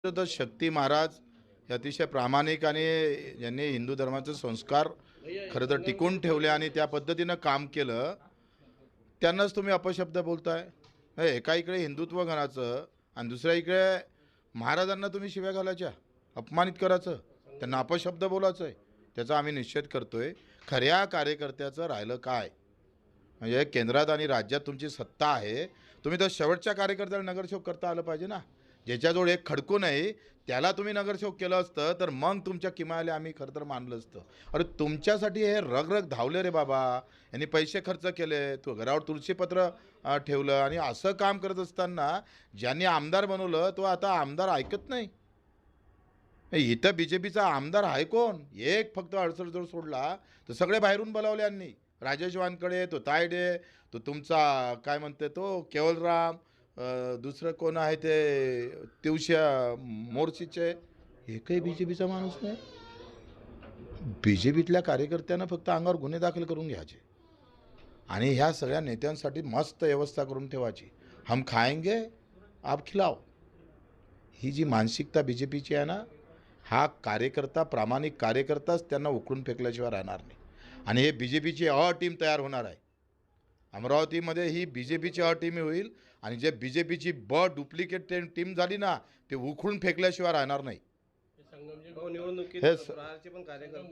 तर शक्ती महाराज हे अतिशय प्रामाणिक आणि ज्यांनी हिंदू धर्माचे संस्कार खरं तर टिकून ठेवले आणि त्या पद्धतीनं काम केलं, त्यांनाच तुम्ही अपशब्द बोलताय. हे एका इकडे हिंदुत्व गणाचं आणि दुसऱ्या इकडे महाराजांना तुम्ही शिव्या घालायच्या, अपमानित करायचं, त्यांना अपशब्द बोलायचं आहे. त्याचा आम्ही निषेध करतोय. खऱ्या कार्यकर्त्याचं राहिलं काय? म्हणजे केंद्रात आणि राज्यात तुमची सत्ता आहे. तुम्ही तर शेवटच्या कार्यकर्त्याला नगरसेवक करता आलं पाहिजे ना. ज्याच्याजवळ एक खडकू नाही त्याला तुम्ही नगरसेवक केलं असतं तर मग तुमच्या किमाले आम्ही खरं तर मानलं असतं. अरे तुमच्यासाठी हे रगरग धावले रे बाबा. यांनी पैसे खर्च केले, तो घरावर तुळशीपत्र ठेवलं आणि असं काम करत असताना ज्यांनी आमदार बनवलं तो आता आमदार ऐकत नाही. इथं बी जे पीचा आमदार आहे कोण? एक फक्त अडसर जर सोडला तर सगळे बाहेरून बोलावले यांनी. राजेश वानकडे, तो तायडे, तो तुमचा काय म्हणते तो केवलराम, दुसरं कोण आहे ते तिवश्या मोर्शीचे. एकही बी जे पीचा माणूस नाही. बी जे पीतल्या कार्यकर्त्यांना फक्त अंगावर गुन्हे दाखल करून घ्यायचे आणि ह्या सगळ्या नेत्यांसाठी मस्त व्यवस्था करून ठेवायची. हम खाएंगे आप खिलाओ. ही जी मानसिकता बी जे पीची आहे ना, हा कार्यकर्ता प्रामाणिक कार्यकर्ताच त्यांना उकळून फेकल्याशिवाय राहणार नाही. आणि हे B J Peechi a team तयार होणार आहे. अमरावतीमध्ये ही B J Peechi a team होईल आणि जे बी जे पीची डुप्लिकेट टीम झाली ना, ते उखळून फेकल्याशिवाय राहणार नाही. संगमनेर निवडणुकीत हे प्रहारचे पण कार्यकर्ते